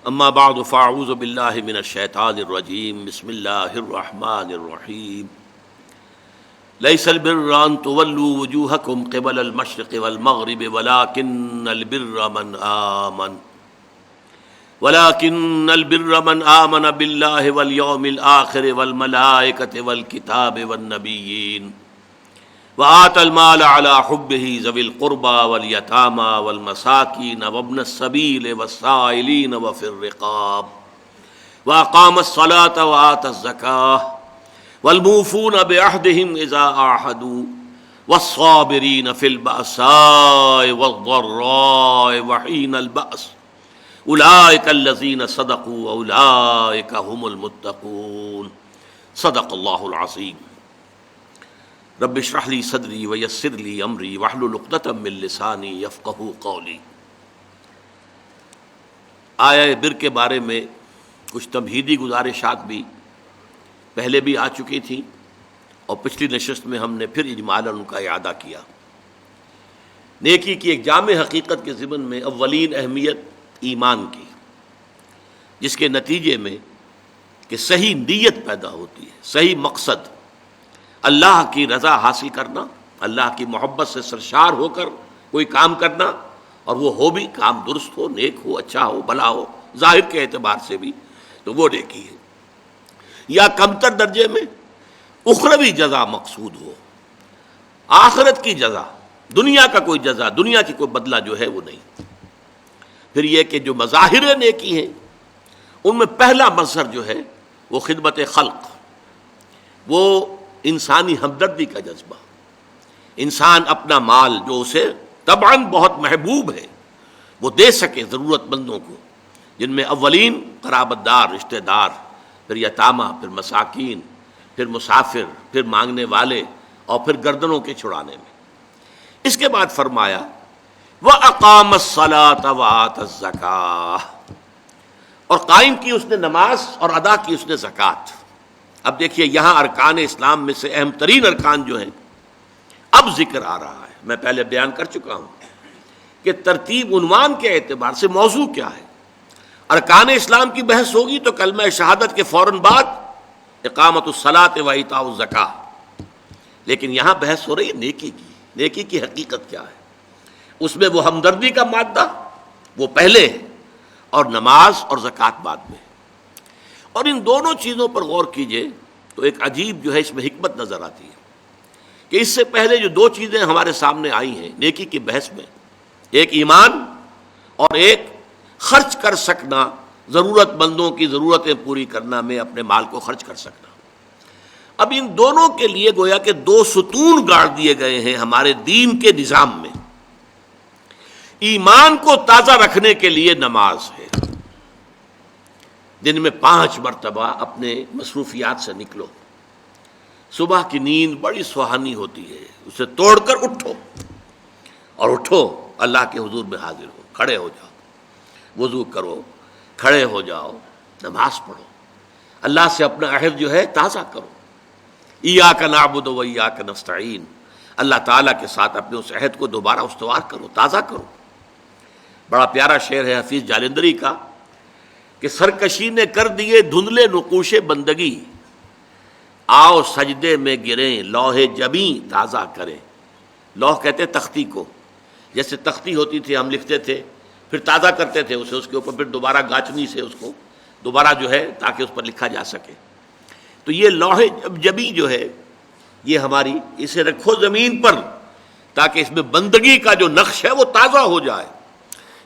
اما بعد فاعوذ باللہ من الشیطان الرجیم بسم اللہ الرحمن الرحیم لیس البر ان تولوا وجوہکم قبل المشرق والمغرب ولكن البر من آمن باللہ والیوم الآخر والملائکۃ والکتاب والنبیین وآتى المال على حبه ذوي القربى واليتامى والمساكين وابن السبيل والسائلين وفي الرقاب وأقام الصلاة وآتى الزكاة والموفون بعهدهم إذا عاهدوا والصابرين في البأساء والضراء وحين البأس أولئك الذين صدقوا وأولئك هم المتقون صدق الله العظيم رب اشرح لي صدری ویسر لي امری واحلل عقدۃ من لسانی یفقہوا قولی۔ آیہ بر کے بارے میں کچھ تمہیدی گزارشات بھی پہلے بھی آ چکی تھیں اور پچھلی نشست میں ہم نے پھر اجمالاً ان کا اعادہ کیا۔ نیکی کی ایک جامع حقیقت کے ضمن میں اولین اہمیت ایمان کی، جس کے نتیجے میں کہ صحیح نیت پیدا ہوتی ہے، صحیح مقصد اللہ کی رضا حاصل کرنا، اللہ کی محبت سے سرشار ہو کر کوئی کام کرنا، اور وہ ہو بھی کام درست ہو، نیک ہو، اچھا ہو، بھلا ہو، ظاہر کے اعتبار سے بھی تو وہ نیکی ہے۔ یا کمتر درجے میں اخروی جزا مقصود ہو، آخرت کی جزا، دنیا کا کوئی جزا، دنیا کی کوئی بدلہ جو ہے وہ نہیں۔ پھر یہ کہ جو مظاہر نیکی ہیں ان میں پہلا مظہر جو ہے وہ خدمت خلق، وہ انسانی ہمدردی کا جذبہ۔ انسان اپنا مال جو اسے طبعاً بہت محبوب ہے وہ دے سکے ضرورت مندوں کو، جن میں اولین قرابت دار، رشتہ دار، پھر یتامہ، پھر مساکین، پھر مسافر، پھر مانگنے والے، اور پھر گردنوں کے چھڑانے میں۔ اس کے بعد فرمایا وَأَقَامَ الصَّلَاةَ وَآتَى الزَّكَاةَ، اور قائم کی اس نے نماز اور ادا کی اس نے زکوٰۃ۔ اب دیکھیے یہاں ارکان اسلام میں سے اہم ترین ارکان جو ہیں اب ذکر آ رہا ہے۔ میں پہلے بیان کر چکا ہوں کہ ترتیب عنوان کے اعتبار سے موضوع کیا ہے۔ ارکان اسلام کی بحث ہوگی تو کلمہ شہادت کے فوراً بعد اقامت الصلاۃ و ایتاء الزکاۃ، لیکن یہاں بحث ہو رہی ہے نیکی کی۔ نیکی کی حقیقت کیا ہے؟ اس میں وہ ہمدردی کا مادہ وہ پہلے ہے اور نماز اور زکوٰۃ بعد میں۔ اور ان دونوں چیزوں پر غور کیجئے تو ایک عجیب جو ہے اس میں حکمت نظر آتی ہے کہ اس سے پہلے جو دو چیزیں ہمارے سامنے آئی ہیں نیکی کی بحث میں، ایک ایمان اور ایک خرچ کر سکنا، ضرورت مندوں کی ضرورتیں پوری کرنا میں اپنے مال کو خرچ کر سکنا۔ اب ان دونوں کے لیے گویا کہ دو ستون گاڑ دیے گئے ہیں ہمارے دین کے نظام میں۔ ایمان کو تازہ رکھنے کے لیے نماز ہے، دن میں 5 مرتبہ اپنے مصروفیات سے نکلو۔ صبح کی نیند بڑی سہانی ہوتی ہے، اسے توڑ کر اٹھو، اور اٹھو اللہ کے حضور میں حاضر ہو، کھڑے ہو جاؤ، وضو کرو، کھڑے ہو جاؤ، نماز پڑھو، اللہ سے اپنا عہد جو ہے تازہ کرو۔ ایاک نعبد و ایاک نستعین، اللہ تعالیٰ کے ساتھ اپنے اس عہد کو دوبارہ استوار کرو، تازہ کرو۔ بڑا پیارا شعر ہے حفیظ جالندری کا کہ سرکشی نے کر دیے دھندلے نقوش بندگی، آؤ سجدے میں گریں لوح جبیں تازہ کریں۔ لوح کہتے ہیں تختی کو، جیسے تختی ہوتی تھی ہم لکھتے تھے، پھر تازہ کرتے تھے اسے، اس کے اوپر پھر دوبارہ گاچنی سے اس کو دوبارہ جو ہے تاکہ اس پر لکھا جا سکے۔ تو یہ لوح جبیں جو ہے یہ ہماری، اسے رکھو زمین پر تاکہ اس میں بندگی کا جو نقش ہے وہ تازہ ہو جائے۔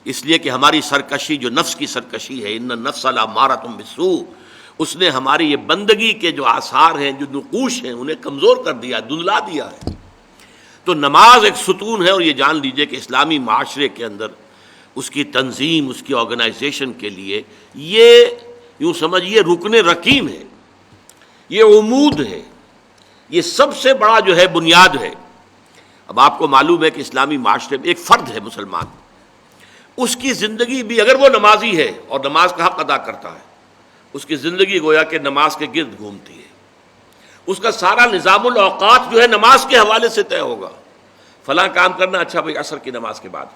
اس لیے کہ ہماری سرکشی جو نفس کی سرکشی ہے، ان النفس لامارۃ بالسوء، اس نے ہماری یہ بندگی کے جو آثار ہیں، جو نقوش ہیں، انہیں کمزور کر دیا، دھندلا دیا ہے۔ تو نماز ایک ستون ہے، اور یہ جان لیجئے کہ اسلامی معاشرے کے اندر اس کی تنظیم، اس کی آرگنائزیشن کے لیے یہ یوں سمجھیے رکن رکین ہے، یہ عمود ہے، یہ سب سے بڑا جو ہے بنیاد ہے۔ اب آپ کو معلوم ہے کہ اسلامی معاشرے میں ایک فرد ہے مسلمان، اس کی زندگی بھی اگر وہ نمازی ہے اور نماز کا حق ادا کرتا ہے، اس کی زندگی گویا کہ نماز کے گرد گھومتی ہے۔ اس کا سارا نظام الاوقات جو ہے نماز کے حوالے سے طے ہوگا۔ فلاں کام کرنا، اچھا بھائی عصر کی نماز کے بعد۔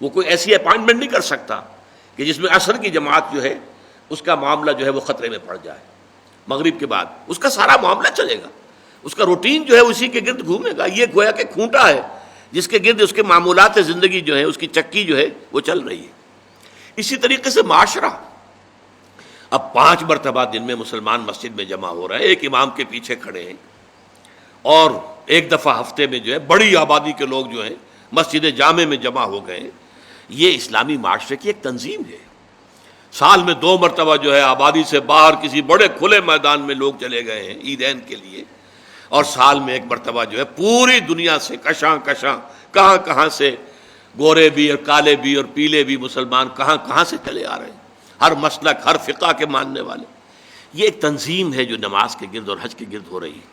وہ کوئی ایسی اپائنٹمنٹ نہیں کر سکتا کہ جس میں عصر کی جماعت جو ہے اس کا معاملہ جو ہے وہ خطرے میں پڑ جائے، مغرب کے بعد اس کا سارا معاملہ چلے گا، اس کا روٹین جو ہے اسی کے گرد گھومے گا. یہ گویا کہ کھونٹا ہے جس کے گرد اس کے معمولات زندگی جو ہے، اس کی چکی جو ہے وہ چل رہی ہے. اسی طریقے سے معاشرہ، اب 5 مرتبہ دن میں مسلمان مسجد میں جمع ہو رہے ہیں، ایک امام کے پیچھے کھڑے ہیں، اور ایک دفعہ ہفتے میں جو ہے بڑی آبادی کے لوگ جو ہیں مسجد جامع میں جمع ہو گئے ہیں. یہ اسلامی معاشرے کی ایک تنظیم ہے. سال میں 2 مرتبہ جو ہے آبادی سے باہر کسی بڑے کھلے میدان میں لوگ چلے گئے ہیں عیدین کے لیے، اور سال میں 1 مرتبہ جو ہے پوری دنیا سے کشاں کہاں کہاں سے گورے بھی اور کالے بھی اور پیلے بھی مسلمان کہاں سے چلے آ رہے ہیں، ہر مسلک ہر فقہ کے ماننے والے. یہ ایک تنظیم ہے جو نماز کے گرد اور حج کے گرد ہو رہی ہے.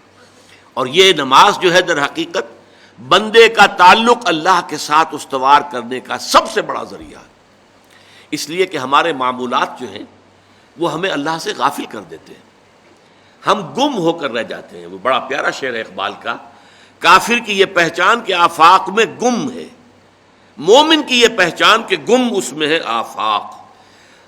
اور یہ نماز جو ہے در حقیقت بندے کا تعلق اللہ کے ساتھ استوار کرنے کا سب سے بڑا ذریعہ ہے. اس لیے کہ ہمارے معمولات جو ہیں وہ ہمیں اللہ سے غافل کر دیتے ہیں، ہم گم ہو کر رہ جاتے ہیں. وہ بڑا پیارا شعر ہے اقبال کا، کافر کی یہ پہچان کہ آفاق میں گم ہے، مومن کی یہ پہچان کہ گم اس میں ہے آفاق.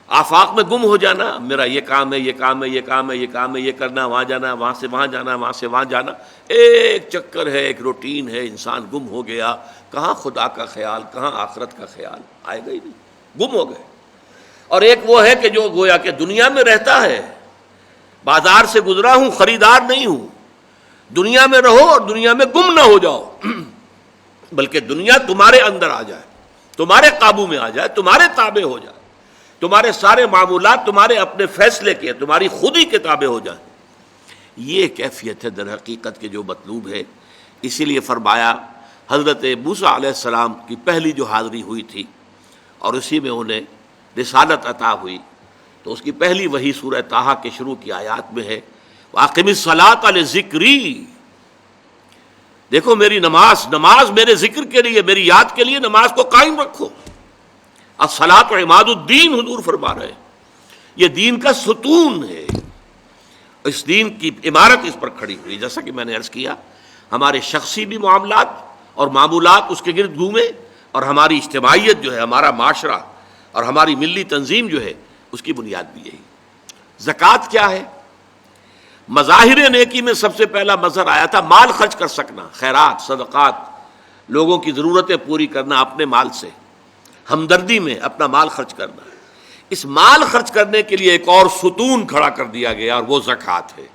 آفاق میں گم ہو جانا، میرا یہ کام ہے، یہ کام ہے، یہ کام ہے، یہ کام ہے، یہ کرنا، وہاں جانا، وہاں سے وہاں جانا، وہاں سے وہاں جانا، ایک چکر ہے، ایک روٹین ہے. انسان گم ہو گیا، کہاں خدا کا خیال، کہاں آخرت کا خیال، آئے گا ہی نہیں، گم ہو گئے. اور ایک وہ ہے کہ جو گویا کہ دنیا میں رہتا ہے، بازار سے گزرا ہوں، خریدار نہیں ہوں. دنیا میں رہو اور دنیا میں گم نہ ہو جاؤ، بلکہ دنیا تمہارے اندر آ جائے، تمہارے قابو میں آ جائے، تمہارے تابع ہو جائے، تمہارے سارے معمولات تمہارے اپنے فیصلے کے، تمہاری خود ہی کے تابع ہو جائیں. یہ کیفیت ہے در حقیقت کے جو مطلوب ہے. اسی لیے فرمایا حضرت موسیٰ علیہ السلام کی پہلی جو حاضری ہوئی تھی اور اسی میں انہیں رسالت عطا ہوئی، تو اس کی پہلی وحی سورہ طٰہٰ کے شروع کی آیات میں ہے، وَأَقِمِ الصَّلَاةَ لِذِكْرِي. دیکھو میری نماز میرے ذکر کے لیے، میری یاد کے لیے نماز کو قائم رکھو. الصلاۃ عماد الدین حضور فرما رہے ہیں، یہ دین کا ستون ہے، اس دین کی عمارت اس پر کھڑی ہوئی. جیسا کہ میں نے عرض کیا، ہمارے شخصی بھی معاملات اور معمولات اس کے گرد گھومے، اور ہماری اجتماعیت جو ہے، ہمارا معاشرہ اور ہماری ملی تنظیم جو ہے، اس کی بنیاد بھی یہی. زکوٰۃ کیا ہے؟ مظاہر نیکی میں سب سے پہلا مظہر آیا تھا مال خرچ کر سکنا، خیرات، صدقات، لوگوں کی ضرورتیں پوری کرنا اپنے مال سے، ہمدردی میں اپنا مال خرچ کرنا. اس مال خرچ کرنے کے لیے ایک اور ستون کھڑا کر دیا گیا، اور وہ زکوٰۃ ہے.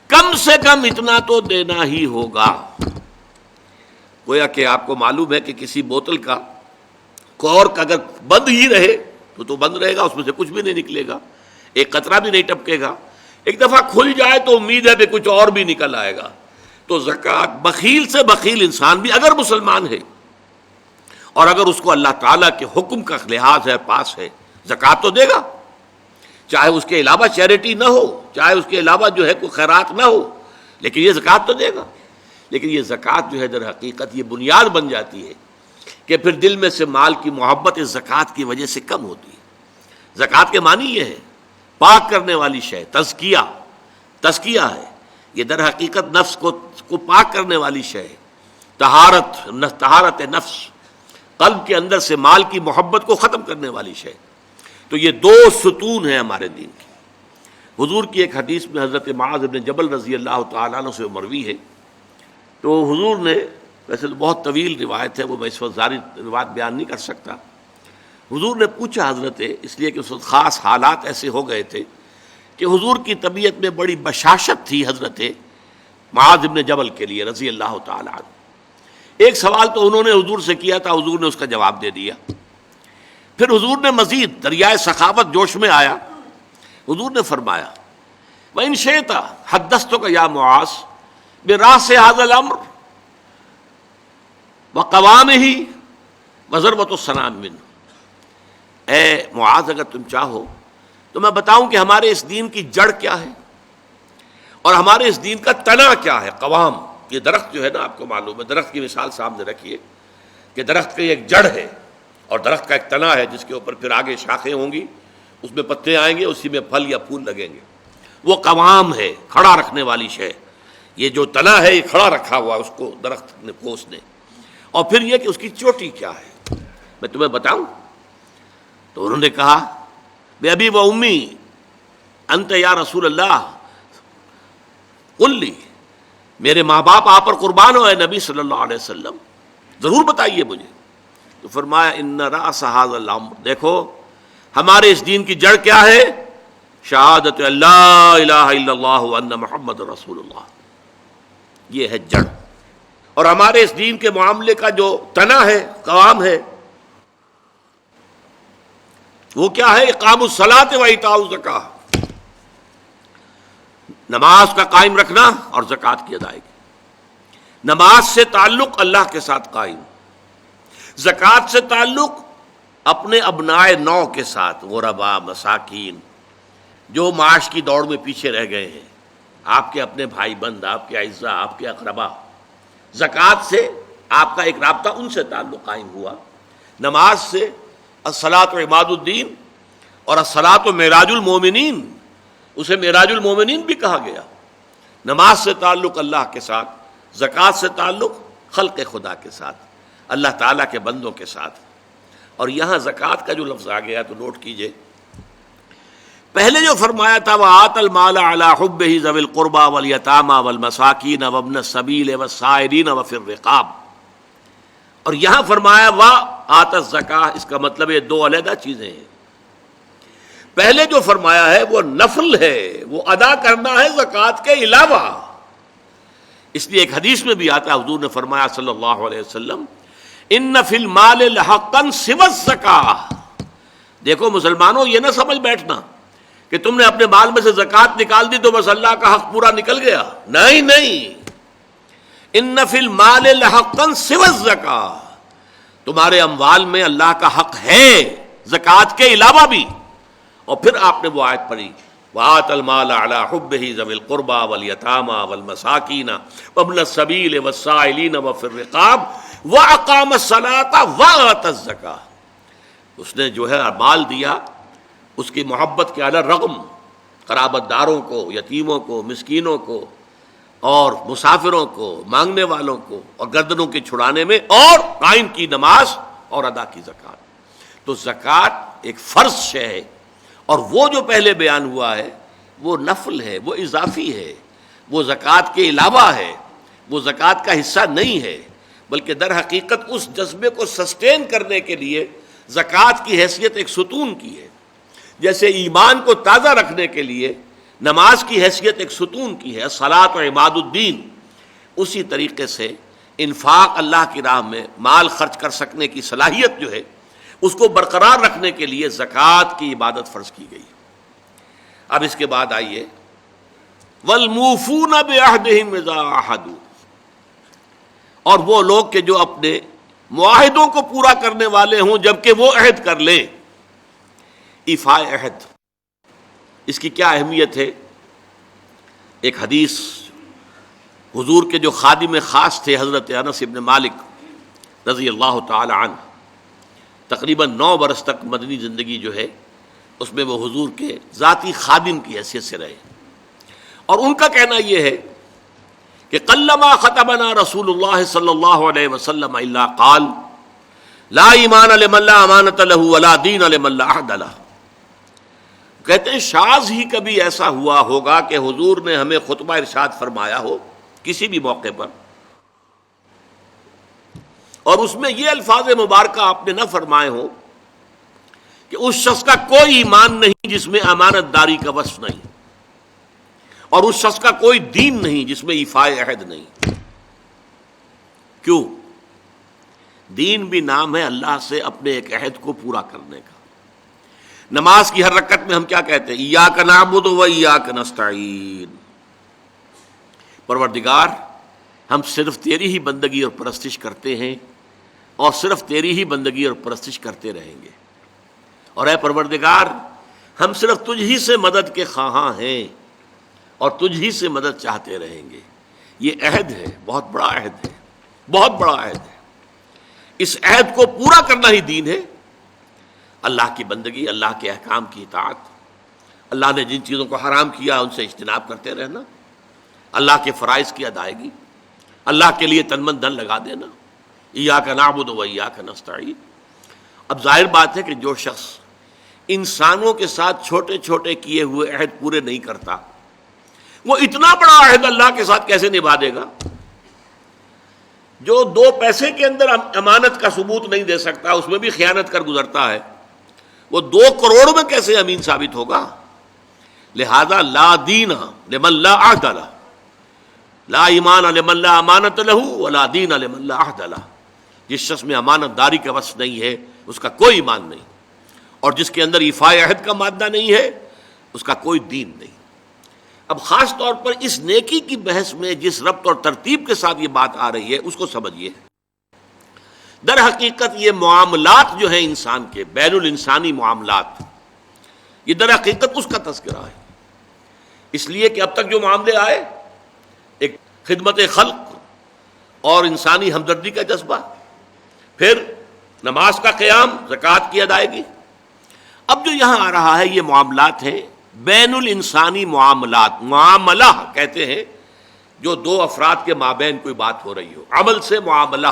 کم سے کم اتنا تو دینا ہی ہوگا. گویا کہ آپ کو معلوم ہے کہ کسی بوتل کا کورک اگر بند ہی رہے تو بند رہے گا، اس میں سے کچھ بھی نہیں نکلے گا، ایک قطرہ بھی نہیں ٹپکے گا. ایک دفعہ کھل جائے تو امید ہے کہ کچھ اور بھی نکل آئے گا. تو زکوٰۃ، بخیل سے بخیل انسان بھی اگر مسلمان ہے اور اگر اس کو اللہ تعالیٰ کے حکم کا لحاظ ہے، پاس ہے، زکوٰۃ تو دے گا. چاہے اس کے علاوہ چیریٹی نہ ہو، چاہے اس کے علاوہ جو ہے کوئی خیرات نہ ہو، لیکن یہ زکوٰۃ تو دے گا. لیکن یہ زکوٰۃ جو ہے در حقیقت یہ بنیاد بن جاتی ہے کہ پھر دل میں سے مال کی محبت اس زکوٰۃ کی وجہ سے کم ہوتی ہے. زکوٰۃ کے معنی یہ ہے پاک کرنے والی شے، تزکیہ ہے. یہ در حقیقت نفس کو پاک کرنے والی شے ہے. طہارت نفس، قلب کے اندر سے مال کی محبت کو ختم کرنے والی شے. تو یہ 2 ستون ہیں ہمارے دین کی. حضور کی ایک حدیث میں حضرت معاذ بن جبل رضی اللہ تعالیٰ عنہ سے مروی ہے، تو حضور نے، ویسے تو بہت طویل روایت ہے، وہ میں اس وقت ساری روایت بیان نہیں کر سکتا. حضور نے پوچھا حضرت، اس لیے کہ اس وقت خاص حالات ایسے ہو گئے تھے کہ حضور کی طبیعت میں بڑی بشاشت تھی حضرت معاذ بن جبل کے لیے رضی اللہ تعالیٰ عنہ. ایک سوال تو انہوں نے حضور سے کیا تھا، حضور نے اس کا جواب دے دیا. پھر حضور نے مزید دریائے سخاوت جوش میں آیا، حضور نے فرمایا وَإِن شِئْتَ حَدَّثْتُكَ يَا مُعَاذ بِرَأْسِ هَذَا الْأَمْرِ وَقَوَامِهِ وَضَرْبَةُ السَّنَامِ مِنْهُ. اے معاذ، اگر تم چاہو تو میں بتاؤں کہ ہمارے اس دین کی جڑ کیا ہے اور ہمارے اس دین کا تنا کیا ہے. قوام، یہ درخت جو ہے نا، آپ کو معلوم ہے، درخت کی مثال سامنے رکھیے کہ درخت کی ایک جڑ ہے اور درخت کا ایک تنا ہے جس کے اوپر پھر آگے شاخیں ہوں گی، اس میں پتے آئیں گے، اسی میں پھل یا پھول لگیں گے. وہ قوام ہے، کھڑا رکھنے والی شے. یہ جو تنا ہے یہ کھڑا رکھا ہوا اس کو درخت نے کو اس نے. اور پھر یہ کہ اس کی چوٹی کیا ہے. میں تمہیں بتاؤں، تو انہوں نے کہا بے ابی و امی انت یا رسول اللہ قل لی، میرے ماں باپ آپ پر قربان ہو اے نبی صلی اللہ علیہ وسلم، ضرور بتائیے مجھے۔ تو فرمایا ان رأس ھذا الامر، دیکھو ہمارے اس دین کی جڑ کیا ہے؟ شہادت اللہ الہ الا اللہ وان محمد رسول اللہ، یہ ہے جڑ۔ اور ہمارے اس دین کے معاملے کا جو تنا ہے، قوام ہے، وہ کیا ہے؟ اقام الصلاۃ و ایتاء الزکاۃ، نماز کا قائم رکھنا اور زکوٰۃ کی ادائیگی۔ نماز سے تعلق اللہ کے ساتھ قائم، زکوٰۃ سے تعلق اپنے ابنائے نو کے ساتھ، غربا، مساکین، جو معاش کی دوڑ میں پیچھے رہ گئے ہیں، آپ کے اپنے بھائی بند، آپ کے اعزاء، آپ کے اقربا، زکوٰۃ سے آپ کا ایک رابطہ ان سے تعلق قائم ہوا۔ نماز سے الصلاۃ و عماد الدین، اور الصلاۃ و معراج المومنین، اسے معراج المومنین بھی کہا گیا۔ نماز سے تعلق اللہ کے ساتھ، زکوٰۃ سے تعلق خلق خدا کے ساتھ، اللہ تعالیٰ کے بندوں کے ساتھ۔ اور یہاں زکوٰۃ کا جو لفظ آ گیا تو نوٹ کیجئے، پہلے جو فرمایا تھا وَآتَ الْمَالَ عَلَىٰ حُبِّهِ ذَوِي الْقُرْبَىٰ وَالْيَتَامَىٰ وَالْمَسَاكِينَ وَابْنَ السَّبِيلِ وَالسَّائِلِينَ وَفِي الرِّقَابِ، اور یہاں فرمایا وَآتَ الزَّكَاةَ، اس کا مطلب یہ دو علیحدہ چیزیں ہیں۔ پہلے جو فرمایا ہے وہ نفل ہے، وہ ادا کرنا ہے زکوٰۃ کے علاوہ۔ اس لیے ایک حدیث میں بھی آتا ہے، حضور نے فرمایا صلی اللہ علیہ وسلم ان فی المال لحقا سوی الزکاۃ، دیکھو مسلمانوں یہ نہ سمجھ بیٹھنا کہ تم نے اپنے مال میں سے زکوٰۃ نکال دی تو بس اللہ کا حق پورا نکل گیا، نہیں نہیں، ان فی المال لحقا سوی الزکاۃ، تمہارے اموال میں اللہ کا حق ہے زکوٰۃ کے علاوہ بھی۔ اور پھر آپ نے وہ آیت پڑھی وَآتَ الْمَالَ عَلَىٰ حُبِّهِ ذَوِي الْقُرْبَىٰ وَالْيَتَامَىٰ وَالْمَسَاكِينَ وَابْنَ السَّبِيلِ وَالسَّائِلِينَ وَفِي الرِّقَابِ وَأَقَامَ الصَّلَاةَ وَآتَى الزَّكَاةَ، اس نے جو ہے مال دیا اس کی محبت کے علی رغم، قرابت داروں کو، یتیموں کو، مسکینوں کو، اور مسافروں کو، مانگنے والوں کو، اور گردنوں کے چھڑانے میں، اور قائم کی نماز اور ادا کی زکوٰۃ۔ تو زکوٰۃ ایک فرض شے ہے، اور وہ جو پہلے بیان ہوا ہے وہ نفل ہے، وہ اضافی ہے، وہ زکوٰۃ کے علاوہ ہے، وہ زکوٰۃ کا حصہ نہیں ہے، بلکہ در حقیقت اس جذبے کو سسٹین کرنے کے لیے زکوٰۃ کی حیثیت ایک ستون کی ہے، جیسے ایمان کو تازہ رکھنے کے لیے نماز کی حیثیت ایک ستون کی ہے، الصلاۃ و عماد الدین، اسی طریقے سے انفاق اللہ کی راہ میں مال خرچ کر سکنے کی صلاحیت جو ہے اس کو برقرار رکھنے کے لیے زکوٰۃ کی عبادت فرض کی گئی۔ اب اس کے بعد آئیے وَالْمُوفُونَ بِعَهْدِهِمْ إِذَا عَاهَدُوا، اور وہ لوگ کہ جو اپنے معاہدوں کو پورا کرنے والے ہوں جبکہ وہ عہد کر لیں۔ ایفاء عہد، اس کی کیا اہمیت ہے؟ ایک حدیث، حضور کے جو خادم خاص تھے حضرت انس بن مالک رضی اللہ تعالی عنہ، تقریباً 9 برس تک مدنی زندگی جو ہے اس میں وہ حضور کے ذاتی خادم کی حیثیت سے رہے، اور ان کا کہنا یہ ہے کہ قلما خطبنا رسول اللہ صلی اللہ علیہ وسلم الا قال لا ایمان لمن لا امانۃ له ولا دین لمن لا عہد له، کہتے ہیں شاذ ہی کبھی ایسا ہوا ہوگا کہ حضور نے ہمیں خطبہ ارشاد فرمایا ہو کسی بھی موقع پر، اور اس میں یہ الفاظ مبارکہ آپ نے نہ فرمائے ہوں کہ اس شخص کا کوئی ایمان نہیں جس میں امانت داری کا وصف نہیں، اور اس شخص کا کوئی دین نہیں جس میں ایفاء عہد نہیں۔ کیوں؟ دین بھی نام ہے اللہ سے اپنے ایک عہد کو پورا کرنے کا۔ نماز کی ہر رکعت میں ہم کیا کہتے ہیں؟ ایاک نعبد و ایاک نستعین، پروردگار ہم صرف تیری ہی بندگی اور پرستش کرتے ہیں، اور صرف تیری ہی بندگی اور پرستش کرتے رہیں گے، اور اے پروردگار ہم صرف تجھ ہی سے مدد کے خواہاں ہیں اور تجھ ہی سے مدد چاہتے رہیں گے۔ یہ عہد ہے، بہت بڑا عہد ہے، بہت بڑا عہد ہے۔ اس عہد کو پورا کرنا ہی دین ہے، اللہ کی بندگی، اللہ کے احکام کی اطاعت، اللہ نے جن چیزوں کو حرام کیا ان سے اجتناب کرتے رہنا، اللہ کے فرائض کی ادائیگی، اللہ کے لیے تن من دھن لگا دینا، ایاک نعبد و ایاک نستعین۔ اب ظاہر بات ہے کہ جو شخص انسانوں کے ساتھ چھوٹے چھوٹے کیے ہوئے عہد پورے نہیں کرتا، وہ اتنا بڑا عہد اللہ کے ساتھ کیسے نبھا دے گا؟ جو 2 پیسے کے اندر امانت کا ثبوت نہیں دے سکتا، اس میں بھی خیانت کر گزرتا ہے، وہ 2 کروڑ میں کیسے امین ثابت ہوگا؟ لہذا لا دین لمن لا عہد لہ، لا ایمان لمن لا امانت لہ ولا دین لمن لا عہد لہ۔ جس شخص میں امانت داری کا وصف نہیں ہے اس کا کوئی ایمان نہیں، اور جس کے اندر ایفاء عہد کا مادہ نہیں ہے اس کا کوئی دین نہیں۔ اب خاص طور پر اس نیکی کی بحث میں جس ربط اور ترتیب کے ساتھ یہ بات آ رہی ہے اس کو سمجھیے۔ در حقیقت یہ معاملات جو ہیں انسان کے، بین الانسانی معاملات، یہ در حقیقت اس کا تذکرہ ہے، اس لیے کہ اب تک جو معاملے آئے، ایک خدمت خلق اور انسانی ہمدردی کا جذبہ، پھر نماز کا قیام، زکوٰۃ کی ادائیگی، اب جو یہاں آ رہا ہے یہ معاملات ہیں بین الانسانی معاملات۔ معاملہ کہتے ہیں جو 2 افراد کے مابین کوئی بات ہو رہی ہو، عمل سے معاملہ،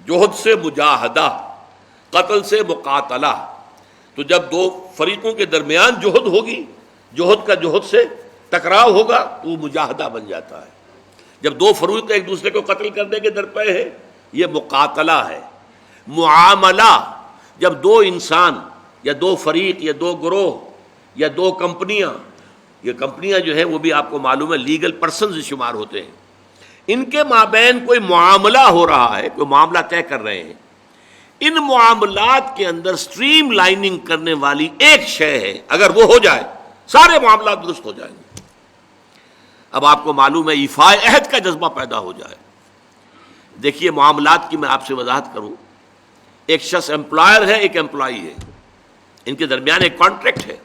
جوہد سے مجاہدہ، قتل سے مقاتلہ۔ تو جب 2 فریقوں کے درمیان جوہد ہوگی، جوہد کا جوہد سے ٹکراؤ ہوگا تو وہ مجاہدہ بن جاتا ہے۔ جب 2 فریق ایک دوسرے کو قتل کرنے کے درپے ہیں یہ مقاتلہ ہے۔ معاملہ جب 2 انسان یا 2 فریق یا 2 گروہ یا 2 کمپنیاں، یہ کمپنیاں جو ہیں وہ بھی آپ کو معلوم ہے لیگل پرسنز شمار ہوتے ہیں، ان کے مابین کوئی معاملہ ہو رہا ہے، کوئی معاملہ طے کر رہے ہیں، ان معاملات کے اندر سٹریم لائننگ کرنے والی ایک شے ہے، اگر وہ ہو جائے سارے معاملات درست ہو جائیں گے۔ اب آپ کو معلوم ہے ایفاء عہد کا جذبہ پیدا ہو جائے۔ دیکھیے معاملات کی میں آپ سے وضاحت کروں، ایک شخص امپلائر ہے، ایک امپلائی ہے، ان کے درمیان ایک کانٹریکٹ ہے،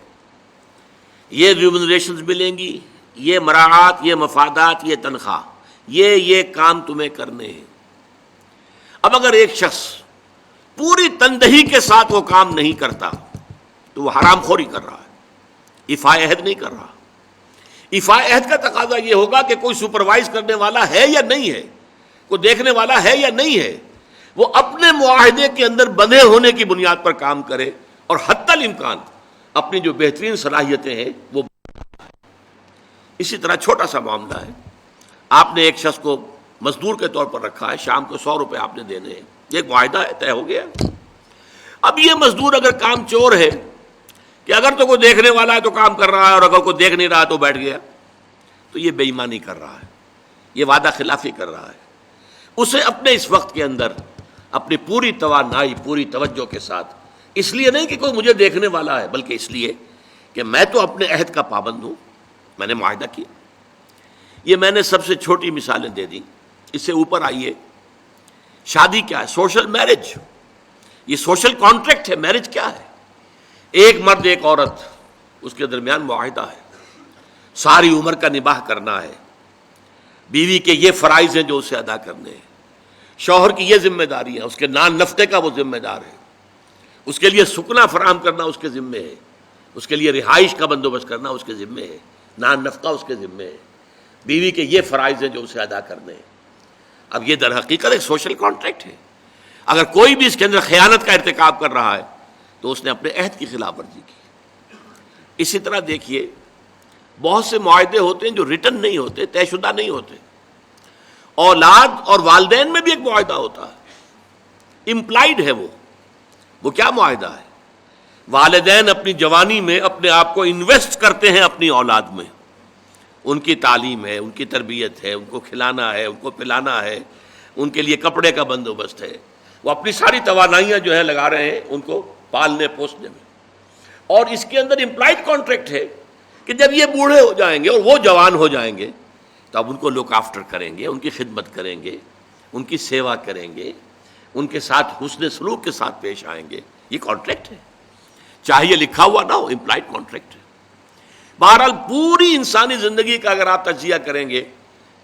یہ ریمونریشنز ملیں گی، یہ مراعات، یہ مفادات، یہ تنخواہ، یہ کام تمہیں کرنے ہیں۔ اب اگر ایک شخص پوری تندہی کے ساتھ وہ کام نہیں کرتا تو وہ حرام خوری کر رہا ہے، ایفاء عہد نہیں کر رہا۔ ایفاء عہد کا تقاضا یہ ہوگا کہ کوئی سپروائز کرنے والا ہے یا نہیں ہے، کوئی دیکھنے والا ہے یا نہیں ہے، وہ اپنے معاہدے کے اندر بندھے ہونے کی بنیاد پر کام کرے اور حتی الامکان اپنی جو بہترین صلاحیتیں ہیں وہ۔ اسی طرح چھوٹا سا معاملہ ہے، آپ نے ایک شخص کو مزدور کے طور پر رکھا ہے، شام کو 100 روپے آپ نے دینے ہیں، یہ ایک معاہدہ ہے، طے ہو گیا۔ اب یہ مزدور اگر کام چور ہے کہ اگر تو کوئی دیکھنے والا ہے تو کام کر رہا ہے اور اگر کوئی دیکھ نہیں رہا تو بیٹھ گیا، تو یہ بے ایمانی کر رہا ہے، یہ وعدہ خلافی کر رہا ہے۔ اسے اپنے اس وقت کے اندر اپنی پوری توانائی، پوری توجہ کے ساتھ، اس لیے نہیں کہ کوئی مجھے دیکھنے والا ہے بلکہ اس لیے کہ میں تو اپنے عہد کا پابند ہوں، میں نے معاہدہ کیا۔ یہ میں نے سب سے چھوٹی مثالیں دے دیں، اس سے اوپر آئیے، شادی کیا ہے؟ سوشل میرج، یہ سوشل کانٹریکٹ ہے۔ میرج کیا ہے؟ ایک مرد ایک عورت، اس کے درمیان معاہدہ ہے، ساری عمر کا نباہ کرنا ہے، بیوی کے یہ فرائض ہیں جو اسے ادا کرنے ہیں، شوہر کی یہ ذمہ داری ہے، اس کے نان نفقے کا وہ ذمہ دار ہے، اس کے لیے سکنا فراہم کرنا اس کے ذمے ہے، اس کے لیے رہائش کا بندوبست کرنا اس کے ذمے ہے، نان نفقہ اس کے ذمے ہے، بیوی کے یہ فرائض ہیں جو اسے ادا کرنے ہیں۔ اب یہ در حقیقت ایک سوشل کانٹریکٹ ہے۔ اگر کوئی بھی اس کے اندر خیانت کا ارتکاب کر رہا ہے تو اس نے اپنے عہد کی خلاف ورزی کی۔ اسی طرح دیکھیے بہت سے معاہدے ہوتے ہیں جو ریٹن نہیں ہوتے، طے شدہ نہیں ہوتے۔ اولاد اور والدین میں بھی ایک معاہدہ ہوتا ہے، امپلائڈ ہے وہ کیا معاہدہ ہے؟ والدین اپنی جوانی میں اپنے آپ کو انویسٹ کرتے ہیں اپنی اولاد میں، ان کی تعلیم ہے، ان کی تربیت ہے، ان کو کھلانا ہے، ان کو پلانا ہے، ان کے لیے کپڑے کا بندوبست ہے، وہ اپنی ساری توانائیاں جو ہے لگا رہے ہیں ان کو پالنے پوسنے میں۔ اور اس کے اندر امپلائڈ کانٹریکٹ ہے کہ جب یہ بوڑھے ہو جائیں گے اور وہ جوان ہو جائیں گے تو اب ان کو لک آفٹر کریں گے، ان کی خدمت کریں گے، ان کی سیوا کریں گے، ان کے ساتھ حسن سلوک کے ساتھ پیش آئیں گے۔ یہ کانٹریکٹ ہے، چاہے یہ لکھا ہوا نہ ہو، امپلائڈ کانٹریکٹ ہے۔ بہرحال پوری انسانی زندگی کا اگر آپ تجزیہ کریں گے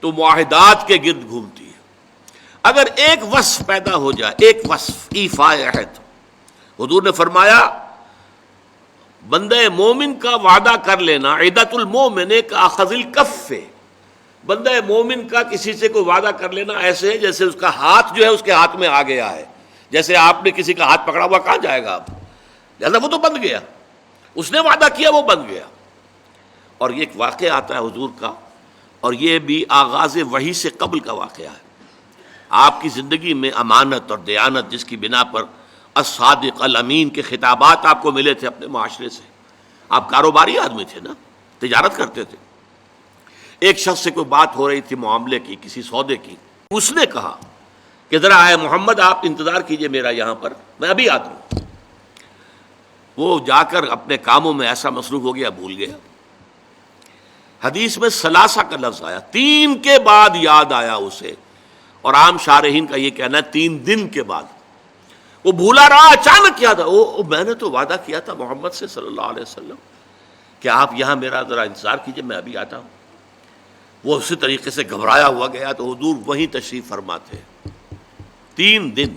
تو معاہدات کے گرد گھومتی ہے۔ اگر ایک وصف پیدا ہو جائے، ایک وصف ایفاء عہد، حضور نے فرمایا بندہ مومن کا وعدہ کر لینا عدۃ المومن کاخذ الکف، بندہ مومن کا کسی سے کوئی وعدہ کر لینا ایسے ہے جیسے اس کا ہاتھ جو ہے اس کے ہاتھ میں آ گیا ہے۔ جیسے آپ نے کسی کا ہاتھ پکڑا ہوا، کہاں جائے گا آپ؟ لہذا وہ تو بن گیا، اس نے وعدہ کیا وہ بن گیا۔ اور یہ ایک واقعہ آتا ہے حضور کا، اور یہ بھی آغاز وحی سے قبل کا واقعہ ہے۔ آپ کی زندگی میں امانت اور دیانت جس کی بنا پر الصادق الامین کے خطابات آپ کو ملے تھے اپنے معاشرے سے، آپ کاروباری آدمی تھے نا، تجارت کرتے تھے۔ ایک شخص سے کوئی بات ہو رہی تھی معاملے کی، کسی سودے کی، اس نے کہا کہ ذرا آئے محمد آپ انتظار کیجئے میرا یہاں پر، میں ابھی آتا ہوں۔ وہ جا کر اپنے کاموں میں ایسا مصروف ہو گیا، بھول گیا۔ حدیث میں ثلاثہ کا لفظ آیا، 3 کے بعد یاد آیا اسے، اور عام شارحین کا یہ کہنا ہے 3 دن کے بعد۔ وہ بھولا رہا، اچانک یاد آیا، میں نے تو وعدہ کیا تھا محمد سے صلی اللہ علیہ وسلم کہ آپ یہاں میرا ذرا انتظار کیجئے، میں ابھی آتا ہوں۔ وہ اسی طریقے سے گھبرایا ہوا گیا تو حضور وہیں تشریف فرما تھے۔ 3 دن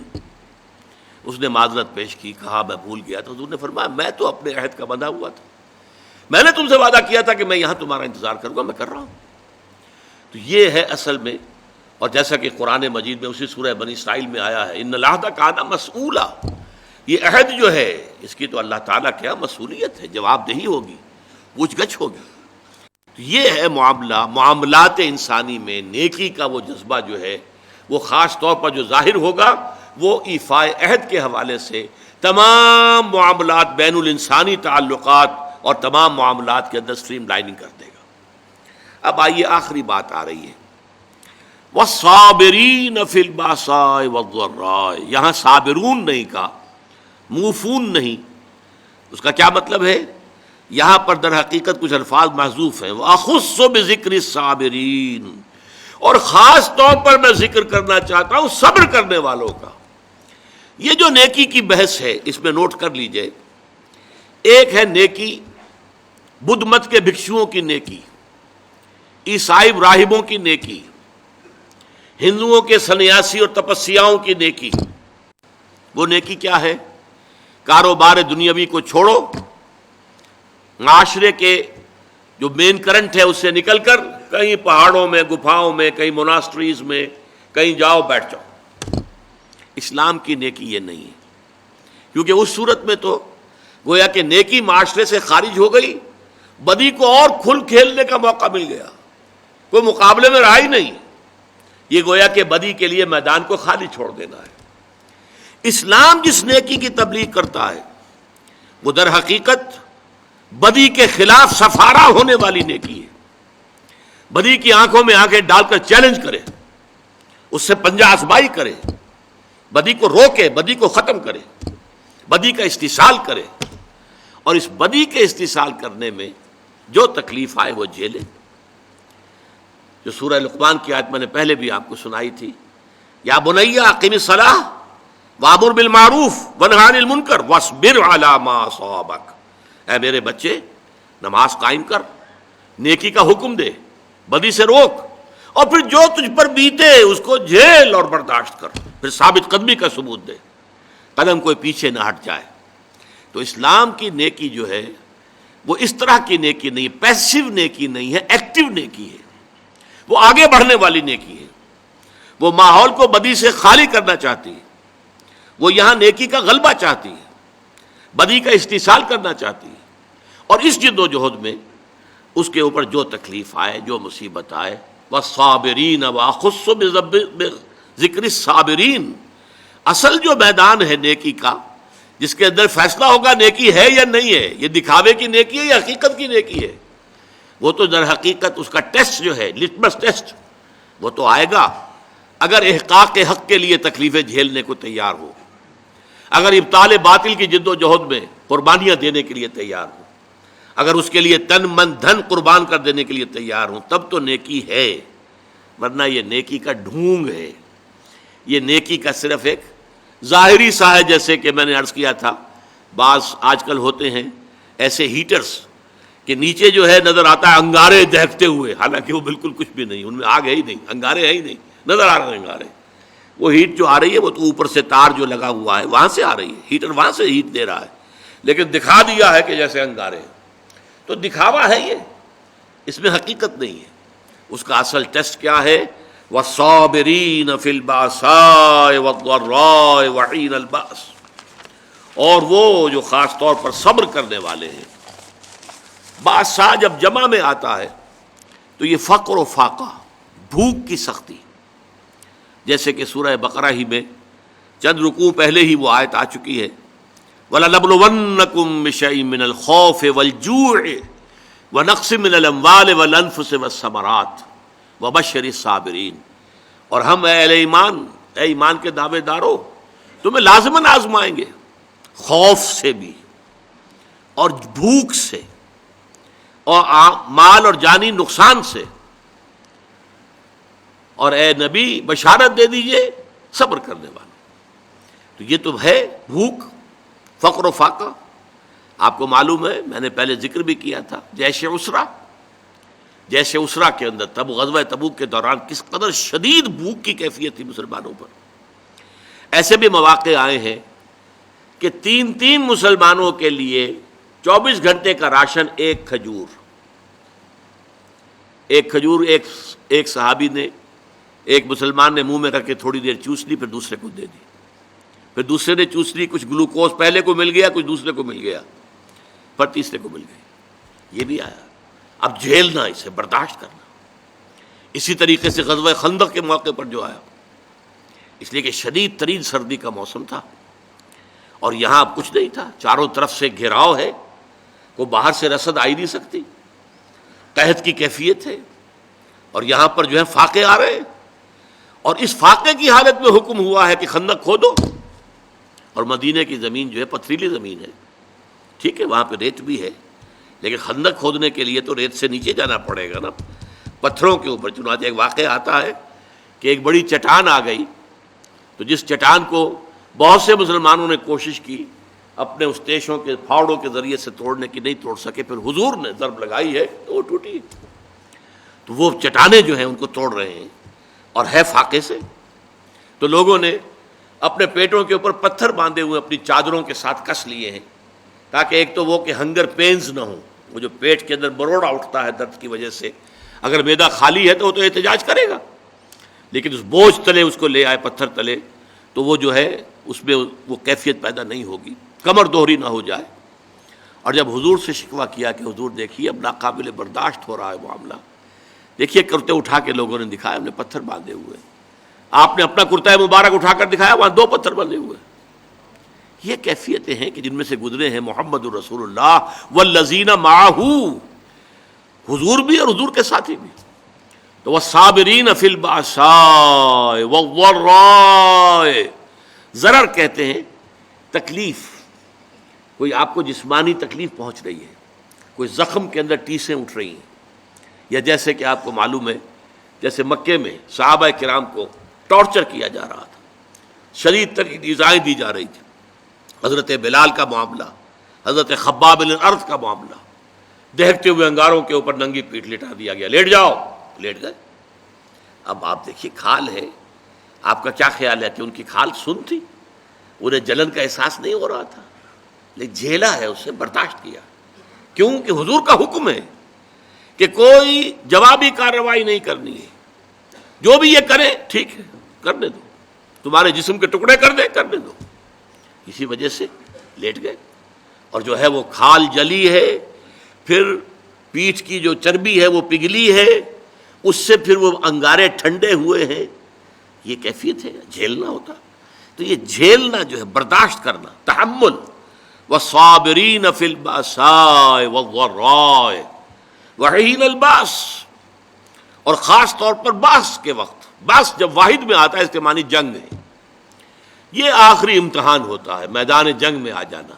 اس نے معذرت پیش کی، کہا میں بھول گیا۔ تو حضور نے فرمایا میں تو اپنے عہد کا بندھا ہوا تھا، میں نے تم سے وعدہ کیا تھا کہ میں یہاں تمہارا انتظار کروں گا، میں کر رہا ہوں۔ تو یہ ہے اصل میں، اور جیسا کہ قرآن مجید میں اسی سورہ بنی اسرائیل میں آیا ہے، ان العہد کان مسئولا، یہ عہد جو ہے اس کی تو اللہ تعالیٰ کیا مسئولیت ہے، جواب دہی ہوگی، پوچھ گچھ ہوگی۔ تو یہ ہے معاملات انسانی میں نیکی کا وہ جذبہ جو ہے، وہ خاص طور پر جو ظاہر ہوگا وہ ایفاء عہد کے حوالے سے تمام معاملات، بین الانسانی تعلقات اور تمام معاملات کے اندر سٹریم لائننگ کر دے گا۔ اب آئیے آخری بات آ رہی ہے، وَالصَّابِرِينَ فِي الْبَأْسَاءِ وَالضَّرَّاءِ، یہاں صابرون نہیں کہا، موفون نہیں۔ اس کا کیا مطلب ہے؟ یہاں پر در حقیقت کچھ الفاظ محذوف ہیں، وَأَخُصُّ بِذِكْرِ الصَّابِرِينَ، اور خاص طور پر میں ذکر کرنا چاہتا ہوں صبر کرنے والوں کا۔ یہ جو نیکی کی بحث ہے اس میں نوٹ کر لیجئے، ایک ہے نیکی بدھ مت کے بھکشوؤں کی نیکی، عیسائی راہبوں کی نیکی، ہندوؤں کے سنیاسی اور تپسیاؤں کی نیکی۔ وہ نیکی کیا ہے؟ کاروبار دنیاوی کو چھوڑو، معاشرے کے جو مین کرنٹ ہے اس سے نکل کر کہیں پہاڑوں میں، گفاؤں میں، کہیں موناسٹریز میں، کہیں جاؤ بیٹھ جاؤ۔ اسلام کی نیکی یہ نہیں ہے، کیونکہ اس صورت میں تو گویا کہ نیکی معاشرے سے خارج ہو گئی، بدی کو اور کھل کھیلنے کا موقع مل گیا، کوئی مقابلے میں رہا ہی نہیں۔ یہ گویا کہ بدی کے لیے میدان کو خالی چھوڑ دینا ہے۔ اسلام جس نیکی کی تبلیغ کرتا ہے وہ در حقیقت بدی کے خلاف سفارہ ہونے والی نیکی ہے۔ بدی کی آنکھوں میں آنکھیں ڈال کر چیلنج کرے، اس سے پنجہ آزمائی کرے، بدی کو روکے، بدی کو ختم کرے، بدی کا استحصال کرے، اور اس بدی کے استحصال کرنے میں جو تکلیف آئے وہ جھیلے۔ جو سورہ لقمان کی آیت میں نے پہلے بھی آپ کو سنائی تھی، یا بنی اقم الصلاۃ وامر بالمعروف وانہی عن المنکر واصبر علی ما اصابک، اے میرے بچے نماز قائم کر، نیکی کا حکم دے، بدی سے روک، اور پھر جو تجھ پر بیتے اس کو جھیل اور برداشت کر، پھر ثابت قدمی کا ثبوت دے، قدم کوئی پیچھے نہ ہٹ جائے۔ تو اسلام کی نیکی جو ہے وہ اس طرح کی نیکی نہیں، پیسیو نیکی نہیں ہے، ایکٹیو نیکی ہے، وہ آگے بڑھنے والی نیکی ہے، وہ ماحول کو بدی سے خالی کرنا چاہتی ہے، وہ یہاں نیکی کا غلبہ چاہتی ہے، بدی کا استحصال کرنا چاہتی ہے، اور اس جد و جہد میں اس کے اوپر جو تکلیف آئے، جو مصیبت آئے، وَالصَّابِرِينَ وَأَخُصُّ بِذِكْرِ الصَّابِرِينَ، اصل جو میدان ہے نیکی کا، جس کے اندر فیصلہ ہوگا نیکی ہے یا نہیں ہے، یہ دکھاوے کی نیکی ہے یا حقیقت کی نیکی ہے، وہ تو در حقیقت اس کا ٹیسٹ جو ہے، لٹمس ٹیسٹ، وہ تو آئے گا اگر احقاق حق کے لیے تکلیفیں جھیلنے کو تیار ہو، اگر ابطال باطل کی جد و جہد میں قربانیاں دینے کے لیے تیار ہو، اگر اس کے لیے تن من دھن قربان کر دینے کے لیے تیار ہوں، تب تو نیکی ہے، ورنہ یہ نیکی کا ڈھونگ ہے، یہ نیکی کا صرف ایک ظاہری سا ہے۔ جیسے کہ میں نے عرض کیا تھا، بعض آج کل ہوتے ہیں ایسے ہیٹرز کہ نیچے جو ہے نظر آتا ہے انگارے دہکتے ہوئے، حالانکہ وہ بالکل کچھ بھی نہیں، ان میں آگ ہے ہی نہیں، انگارے ہے ہی نہیں، نظر آ رہے ہیں انگارے۔ وہ ہیٹ جو آ رہی ہے وہ تو اوپر سے تار جو لگا ہوا ہے وہاں سے آ رہی ہے، ہیٹر وہاں سے ہیٹ دے رہا ہے، لیکن دکھا دیا ہے کہ جیسے انگارے ہیں۔ تو دکھاوا ہے یہ، اس میں حقیقت نہیں ہے۔ اس کا اصل ٹیسٹ کیا ہے؟ وَالصَّابِرِينَ فِي الْبَأْسَاءِ وَالضَّرَّاءِ وَحِينَ الْبَأْسِ، اور وہ جو خاص طور پر صبر کرنے والے ہیں۔ بادشاہ جب جمع میں آتا ہے تو یہ فقر و فاقہ، بھوک کی سختی، جیسے کہ سورہ بقرہ ہی میں چند رکوع پہلے ہی وہ آیت آ چکی ہے، وَلَنَبْلُوَنَّكُم بِشَيْءٍ مِّنَ الْخَوْفِ وَالْجُوعِ وَنَقْصٍ مِّنَ الْأَمْوَالِ وَالْأَنفُسِ وَالثَّمَرَاتِ وَبَشِّرِ الصَّابِرِينَ۔ اور ہم اے ایمان کے دعوے دارو تمہیں لازماً آزمائیں گے، خوف سے بھی اور بھوک سے اور مال اور جانی نقصان سے، اور اے نبی بشارت دے دیجئے صبر کرنے والے۔ تو یہ تو ہے بھوک، فقر و فاقہ۔ آپ کو معلوم ہے، میں نے پہلے ذکر بھی کیا تھا، جیش اسرا کے اندر غزوہ تبوک کے دوران کس قدر شدید بھوک کی کیفیت تھی مسلمانوں پر۔ ایسے بھی مواقع آئے ہیں کہ تین مسلمانوں کے لیے 24 گھنٹے کا راشن ایک کھجور ایک صحابی نے، ایک مسلمان نے منہ میں رکھ کے تھوڑی دیر چوس لی، پھر دوسرے کو دے دی، پھر دوسرے نے چوس لی، کچھ گلوکوز پہلے کو مل گیا، کچھ دوسرے کو مل گیا، پھر تیسرے کو مل گئی۔ یہ بھی آیا۔ اب جھیلنا، اسے برداشت کرنا۔ اسی طریقے سے غزوہ خندق کے موقع پر جو آیا، اس لیے کہ شدید ترین سردی کا موسم تھا اور یہاں اب کچھ نہیں تھا، چاروں طرف سے گھیراؤ ہے، کوئی باہر سے رسد آ ہی نہیں سکتی، قحط کی کیفیت ہے، اور یہاں پر جو ہے فاقے آ رہے ہیں، اور اس فاقے کی حالت میں حکم ہوا ہے کہ خندق کھودو۔ اور مدینے کی زمین جو ہے پتھریلی زمین ہے، ٹھیک ہے وہاں پہ ریت بھی ہے، لیکن خندق کھودنے کے لیے تو ریت سے نیچے جانا پڑے گا نا، پتھروں کے اوپر۔ چنانچہ ایک واقعہ آتا ہے کہ ایک بڑی چٹان آ گئی، تو جس چٹان کو بہت سے مسلمانوں نے کوشش کی اپنے اس تیشوں کے پھاوڑوں کے ذریعے سے توڑنے کی، نہیں توڑ سکے، پھر حضور نے ضرب لگائی ہے تو وہ ٹوٹی۔ تو وہ چٹانیں جو ہیں ان کو توڑ رہے ہیں، اور ہے فاقے سے۔ تو لوگوں نے اپنے پیٹوں کے اوپر پتھر باندھے ہوئے اپنی چادروں کے ساتھ کس لیے ہیں، تاکہ ایک تو وہ کہ ہنگر پینز نہ ہوں، وہ جو پیٹ کے اندر بروڑا اٹھتا ہے درد کی وجہ سے، اگر معدہ خالی ہے تو وہ تو احتجاج کرے گا، لیکن اس بوجھ تلے اس کو لے آئے پتھر تلے، تو وہ جو ہے اس میں وہ کیفیت پیدا نہیں ہوگی، کمر دوہری نہ ہو جائے۔ اور جب حضور سے شکوہ کیا کہ حضور دیکھیے اب ناقابل برداشت ہو رہا ہے معاملہ، دیکھیے کرتے اٹھا کے لوگوں نے دکھایا، ہم نے پتھر باندھے ہوئے، آپ نے اپنا کرتا مبارک اٹھا کر دکھایا، وہاں 2 پتھر بندھے ہوئے۔ یہ کیفیتیں ہیں کہ جن میں سے گزرے ہیں محمد الرسول اللہ والذین معہ، حضور بھی اور حضور کے ساتھی بھی۔ تو والصابرین فی البأساء والضراء، ضرر کہتے ہیں تکلیف، کوئی آپ کو جسمانی تکلیف پہنچ رہی ہے، کوئی زخم کے اندر ٹیسیں اٹھ رہی ہیں، یا جیسے کہ آپ کو معلوم ہے جیسے مکے میں صحابہ کرام کو ٹارچر کیا جا رہا تھا، شدید ترین ایذائیں دی جا رہی تھی، حضرت بلال کا معاملہ، حضرت خباب بن الارض کا معاملہ، دہکتے ہوئے انگاروں کے اوپر ننگی پیٹھ لٹا دیا گیا، لیٹ جاؤ، لیٹ گئے۔ اب آپ دیکھیے کھال ہے، آپ کا کیا خیال ہے کہ ان کی کھال سن تھی؟ انہیں جلن کا احساس نہیں ہو رہا تھا، لیکن جھیلا ہے، اسے برداشت کیا، کیونکہ حضور کا حکم ہے کہ کوئی جوابی کارروائی نہیں کرنی ہے، جو بھی یہ کرے ٹھیک ہے کرنے دو، تمہارے جسم کے ٹکڑے کر دے کرنے دو۔ اسی وجہ سے لیٹ گئے، اور جو ہے وہ کھال جلی ہے، پھر پیٹھ کی جو چربی ہے وہ پگھلی ہے، اس سے پھر وہ انگارے ٹھنڈے ہوئے ہیں، یہ کیفیت ہے، جھیلنا ہوتا۔ تو یہ جھیلنا جو ہے برداشت کرنا، تحمل، والصابرین فی البأساء والضراء وحین الباس، اور خاص طور پر باس کے وقت، باس جب واحد میں آتا ہے اس کے معنی جنگ ہے، یہ آخری امتحان ہوتا ہے، میدان جنگ میں آ جانا،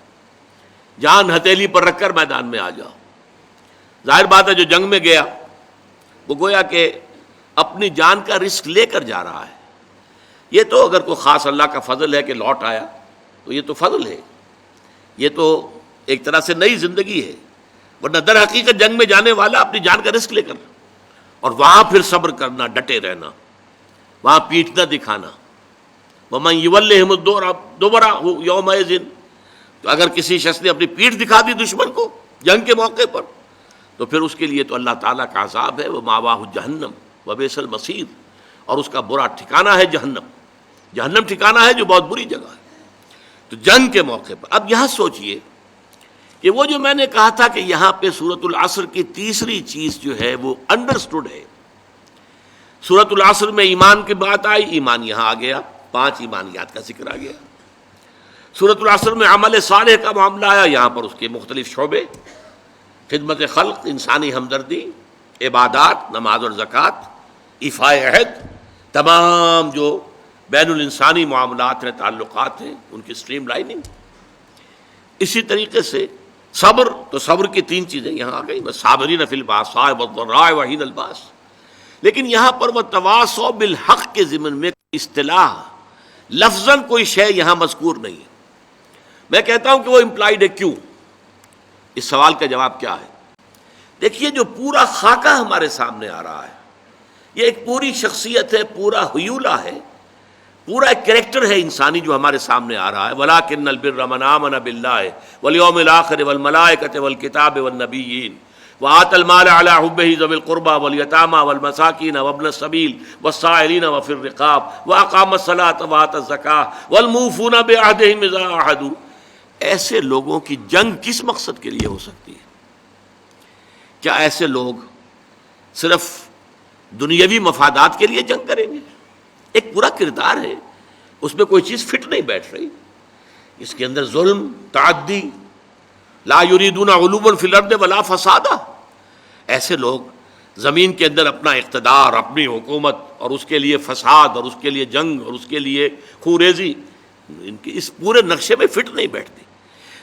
جان ہتھیلی پر رکھ کر میدان میں آ جاؤ۔ ظاہر بات ہے جو جنگ میں گیا وہ گویا کہ اپنی جان کا رسک لے کر جا رہا ہے، یہ تو اگر کوئی خاص اللہ کا فضل ہے کہ لوٹ آیا تو یہ تو فضل ہے، یہ تو ایک طرح سے نئی زندگی ہے، ورنہ در حقیقت جنگ میں جانے والا اپنی جان کا رسک لے کر، اور وہاں پھر صبر کرنا، ڈٹے رہنا، وہاں پیٹھ نہ دکھانا۔ وَمَن يُوَلِّهِمُ الدُّبُرَ يَوْمَئِذٍ، تو اگر کسی شخص نے اپنی پیٹھ دکھا دی دشمن کو جنگ کے موقع پر، تو پھر اس کے لیے تو اللہ تعالیٰ کا عذاب ہے، وَمَأْوَاهُ جَهَنَّمُ وَبِئْسَ الْمَصِيرُ، اور اس کا برا ٹھکانہ ہے جہنم، جہنم ٹھکانہ ہے جو بہت بری جگہ ہے۔ تو تو جنگ کے موقع پر اب یہاں سوچئے کہ وہ جو میں نے کہا تھا کہ یہاں پہ سورۃ العصر کی تیسری چیز جو ہے وہ انڈرسٹوڈ ہے. سورۃ العصر میں ایمان کی بات آئی، ایمان یہاں آ گیا، 5 ایمانیات کا ذکر آ گیا. سورۃ العصر میں عمل صالح کا معاملہ آیا، یہاں پر اس کے مختلف شعبے، خدمت خلق، انسانی ہمدردی، عبادات، نماز اور زکوٰۃ، ایفاء عہد، تمام جو بین الانسانی معاملات ہیں، تعلقات ہیں، ان کی اسٹریم لائننگ. اسی طریقے سے صبر، تو صبر کی 3 چیزیں یہاں آ گئی، والصابرین فی البأساء والضراء وحین الباس. لیکن یہاں پر وتواصوا بالحق کے ضمن میں اصطلاح لفظاً کوئی شے یہاں مذکور نہیں ہے. میں کہتا ہوں کہ وہ امپلائڈ ہے. کیوں؟ اس سوال کا جواب کیا ہے؟ دیکھیے، جو پورا خاکہ ہمارے سامنے آ رہا ہے، یہ ایک پوری شخصیت ہے، پورا حیولہ ہے، پورا ایک کریکٹر ہے انسانی جو ہمارے سامنے آ رہا ہے. وَلَٰكِنَّ الْبِرَّ مَنْ آمَنَ بِاللَّهِ وَالْيَوْمِ الْآخِرِ وَالْمَلَائِكَةِ وَالْكِتَابِ وَالنَّبِيِّينَ وَآتَى الْمَالَ عَلَىٰ حُبِّهِ ذَوِي الْقُرْبَىٰ وَالْيَتَامَىٰ وَالْمَسَاكِينَ وَابْنَ السَّبِيلِ وَالسَّائِلِينَ وَفِي الرِّقَابِ وَأَقَامَ الصَّلَاةَ وَآتَى الزَّكَاةَ وَالْمُوفُونَ بِعَهْدِهِمْ إِذَا عَاهَدُوا. ایسے لوگوں کی جنگ کس مقصد کے لیے ہو سکتی ہے؟ کیا ایسے لوگ صرف دنیاوی مفادات کے لیے جنگ کریں گے؟ ایک پورا کردار ہے، اس میں کوئی چیز فٹ نہیں بیٹھ رہی. اس کے اندر ظلم، تعدی، لا یریدون علوا فی الارض ولا فسادا. ایسے لوگ زمین کے اندر اپنا اقتدار، اپنی حکومت، اور اس کے لیے فساد، اور اس کے لیے جنگ، اور اس کے لیے خوریزی، ان کے اس پورے نقشے میں فٹ نہیں بیٹھتی.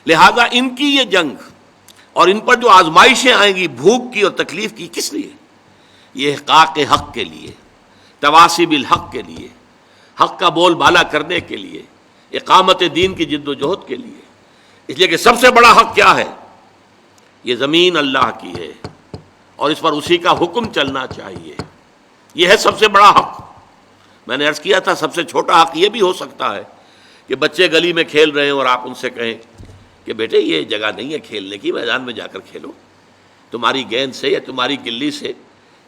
لہذا ان کی یہ جنگ اور ان پر جو آزمائشیں آئیں گی بھوک کی اور تکلیف کی، کس لیے؟ یہ احقاق حق کے لیے، تواصی بالحق کے لیے، حق کا بول بالا کرنے کے لیے، اقامت دین کی جد و جہد کے لیے. اس لیے کہ سب سے بڑا حق کیا ہے؟ یہ زمین اللہ کی ہے اور اس پر اسی کا حکم چلنا چاہیے. یہ ہے سب سے بڑا حق. میں نے عرض کیا تھا سب سے چھوٹا حق یہ بھی ہو سکتا ہے کہ بچے گلی میں کھیل رہے ہیں اور آپ ان سے کہیں کہ بیٹے یہ جگہ نہیں ہے کھیلنے کی، میدان میں جا کر کھیلو. تمہاری گیند سے یا تمہاری گلی سے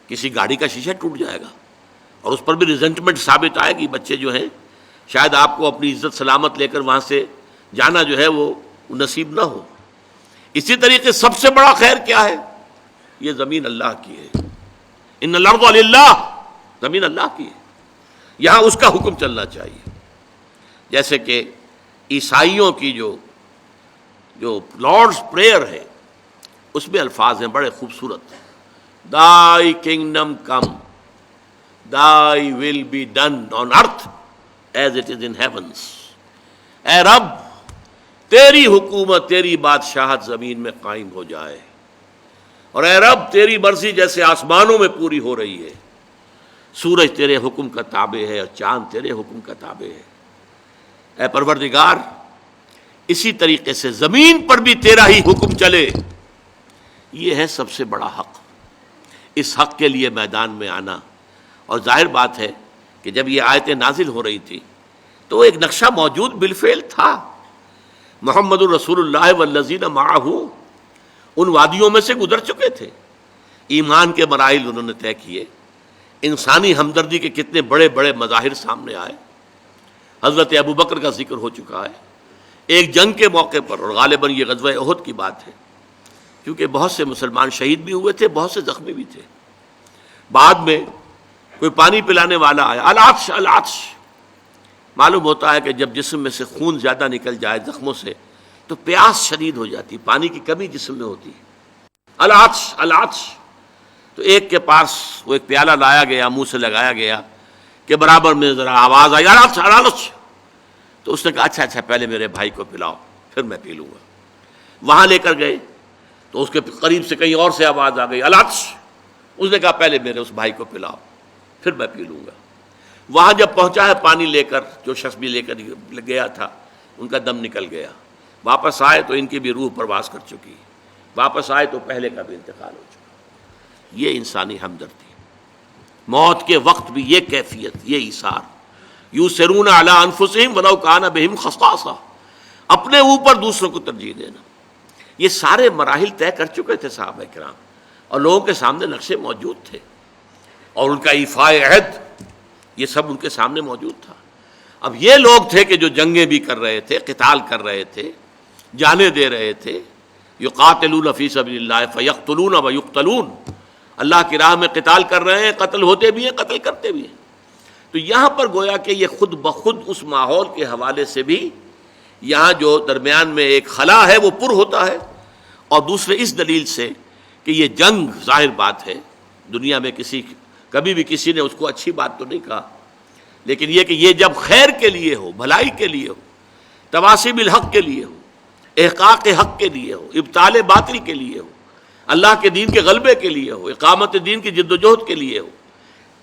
کسی گاڑی کا شیشہ ٹوٹ جائے گا اور اس پر بھی ریزنٹمنٹ ثابت آئے گی. بچے جو ہیں شاید آپ کو اپنی عزت سلامت لے کر وہاں سے جانا جو ہے وہ نصیب نہ ہو. اسی طریقے سب سے بڑا خیر کیا ہے؟ یہ زمین اللہ کی ہے. ان الارض للہ، زمین اللہ کی ہے، یہاں اس کا حکم چلنا چاہیے. جیسے کہ عیسائیوں کی جو لارڈز پریئر ہے اس میں الفاظ ہیں بڑے خوبصورت. Thy kingdom come, thy will be done on earth as it is in heavens. اے رب تیری حکومت، تیری بادشاہت زمین میں قائم ہو جائے، اور اے رب تیری مرضی جیسے آسمانوں میں پوری ہو رہی ہے. سورج تیرے حکم کا تابع ہے اور چاند تیرے حکم کا تابع ہے. اے پروردگار اسی طریقے سے زمین پر بھی تیرا ہی حکم چلے. یہ ہے سب سے بڑا حق. اس حق کے لیے میدان میں آنا. اور ظاہر بات ہے کہ جب یہ آیتیں نازل ہو رہی تھی تو ایک نقشہ موجود بالفعل تھا. محمد الرسول اللہ والذین معہ ان وادیوں میں سے گزر چکے تھے. ایمان کے مراحل انہوں نے طے کیے. انسانی ہمدردی کے کتنے بڑے بڑے مظاہر سامنے آئے. حضرت ابوبکر کا ذکر ہو چکا ہے ایک جنگ کے موقع پر، اور غالباً یہ غزوہ احد کی بات ہے، کیونکہ بہت سے مسلمان شہید بھی ہوئے تھے، بہت سے زخمی بھی تھے. بعد میں کوئی پانی پلانے والا آیا، العطش العطش. معلوم ہوتا ہے کہ جب جسم میں سے خون زیادہ نکل جائے زخموں سے تو پیاس شدید ہو جاتی، پانی کی کمی جسم میں ہوتی ہے. العطش العطش. تو ایک کے پاس وہ ایک پیالہ لایا گیا، منہ سے لگایا گیا کہ برابر میں ذرا آواز آئی العطش العطش. تو اس نے کہا اچھا پہلے میرے بھائی کو پلاؤ پھر میں پی لوں گا. وہاں لے کر گئے تو اس کے قریب سے کہیں اور سے آواز آ گئی العطش. اس نے کہا پہلے میرے اس بھائی کو پلاؤ پھر میں پی لوں گا. وہاں جب پہنچا ہے پانی لے کر، جو شخص بھی لے کر گیا تھا ان کا دم نکل گیا. واپس آئے تو ان کی بھی روح پرواز کر چکی. واپس آئے تو پہلے کا بھی انتقال ہو چکا. یہ انسانی ہمدردی. موت کے وقت بھی یہ کیفیت، یہ ایثار. یؤثرون علی انفسہم ولو کان بہم خصاصہ. اپنے اوپر دوسروں کو ترجیح دینا. یہ سارے مراحل طے کر چکے تھے صحابہ کرام، اور لوگوں کے سامنے نقشے موجود تھے، اور ان کا ایفاء عہد یہ سب ان کے سامنے موجود تھا. اب یہ لوگ تھے کہ جو جنگیں بھی کر رہے تھے، قتال کر رہے تھے، جانیں دے رہے تھے، یقاتلون فی سبیل اللہ فیقتلون ویقتلون، اللہ کی راہ میں قتال کر رہے ہیں، قتل ہوتے بھی ہیں، قتل کرتے بھی ہیں۔ تو یہاں پر گویا کہ یہ خود بخود اس ماحول کے حوالے سے بھی یہاں جو درمیان میں ایک خلا ہے وہ پر ہوتا ہے، اور دوسرے اس دلیل سے کہ یہ جنگ ظاہر بات ہے، دنیا میں کبھی بھی کسی نے اس کو اچھی بات تو نہیں کہا، لیکن یہ کہ یہ جب خیر کے لیے ہو، بھلائی کے لیے ہو، تواصی بالحق کے لیے ہو، احقاق حق کے لیے ہو، ابطال باطل کے لیے ہو، اللہ کے دین کے غلبے کے لیے ہو، اقامت دین کی جد و جہد کے لیے ہو،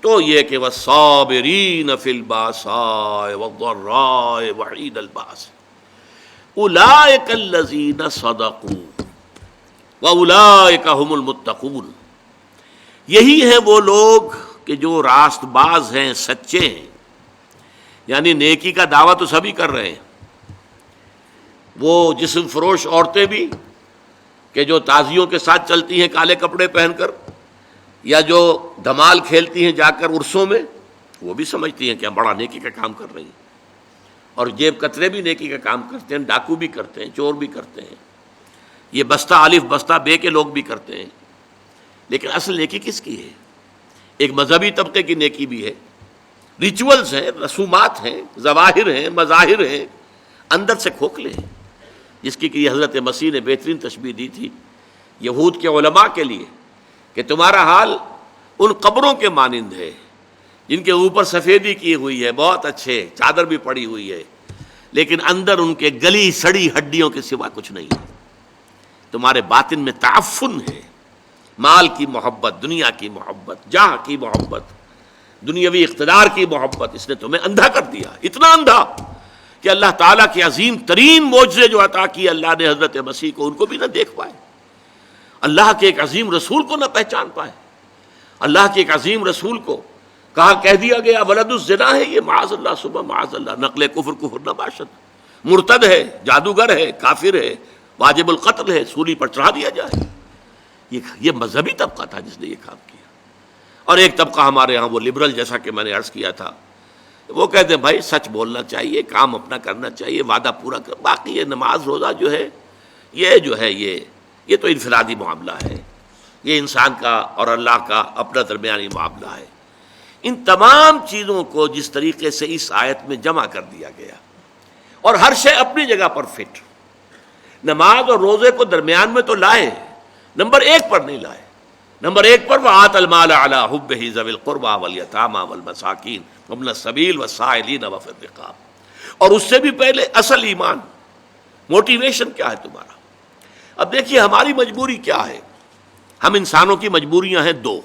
تو یہ کہ والصابرین فی الباساء والضراء وحین الباس اولئک الذین صدقوا واولئک هم المتقون، یہی ہیں وہ لوگ کہ جو راست باز ہیں، سچے ہیں، یعنی نیکی کا دعویٰ تو سبھی کر رہے ہیں، وہ جسم فروش عورتیں بھی کہ جو تازیوں کے ساتھ چلتی ہیں کالے کپڑے پہن کر، یا جو دھمال کھیلتی ہیں جا کر عرسوں میں، وہ بھی سمجھتی ہیں کہ ہم بڑا نیکی کا کام کر رہی ہیں، اور جیب کترے بھی نیکی کا کام کرتے ہیں، ڈاکو بھی کرتے ہیں، چور بھی کرتے ہیں، یہ بستہ الف بستہ بے کے لوگ بھی کرتے ہیں، لیکن اصل نیکی کس کی ہے؟ ایک مذہبی طبقے کی نیکی بھی ہے، ریچولز ہیں، رسومات ہیں، ظواہر ہیں، مظاہر ہیں، اندر سے کھوکھلے ہیں، جس کی کہ حضرت مسیح نے بہترین تشبیہ دی تھی یہود کے علماء کے لیے کہ تمہارا حال ان قبروں کے مانند ہے جن کے اوپر سفیدی کی ہوئی ہے، بہت اچھے، چادر بھی پڑی ہوئی ہے، لیکن اندر ان کے گلی سڑی ہڈیوں کے سوا کچھ نہیں ہے۔ تمہارے باطن میں تعفن ہے، مال کی محبت، دنیا کی محبت، جاہ کی محبت، دنیاوی اقتدار کی محبت، اس نے تمہیں اندھا کر دیا، اتنا اندھا کہ اللہ تعالیٰ کے عظیم ترین معجزے جو عطا کیے اللہ نے حضرت مسیح کو، ان کو بھی نہ دیکھ پائے، اللہ کے ایک عظیم رسول کو نہ پہچان پائے، اللہ کے ایک عظیم رسول کو کہہ دیا گیا ولد الزنا ہے، یہ معاذ اللہ صبح معاذ اللہ، نقل کفر نہ باشد، مرتد ہے، جادوگر ہے، کافر ہے، واجب القتل ہے، سولی پر چڑھا دیا جائے۔ یہ مذہبی طبقہ تھا جس نے یہ کام کیا، اور ایک طبقہ ہمارے ہاں وہ لبرل، جیسا کہ میں نے عرض کیا تھا، وہ کہتے ہیں بھائی سچ بولنا چاہیے، کام اپنا کرنا چاہیے، وعدہ پورا کر، باقی یہ نماز روزہ جو ہے یہ تو انفرادی معاملہ ہے، یہ انسان کا اور اللہ کا اپنا درمیانی معاملہ ہے۔ ان تمام چیزوں کو جس طریقے سے اس آیت میں جمع کر دیا گیا، اور ہر شے اپنی جگہ پر فٹ، نماز اور روزے کو درمیان میں تو لائے، نمبر 1 پر نہیں لائے، نمبر 1 پر وَآتَ الْمَالَ عَلَىٰ حُبِّهِ ذَوِي الْقُرْبَىٰ وَالْيَتَامَىٰ وَالْمَسَاكِينِ وَابْنَ السَّبِيلِ وَالسَّائِلِينَ وَفِي الرِّقَابِ، اور اس سے بھی پہلے اصل ایمان، موٹیویشن کیا ہے تمہارا؟ اب دیکھیے ہماری مجبوری کیا ہے، ہم انسانوں کی مجبوریاں ہیں 2،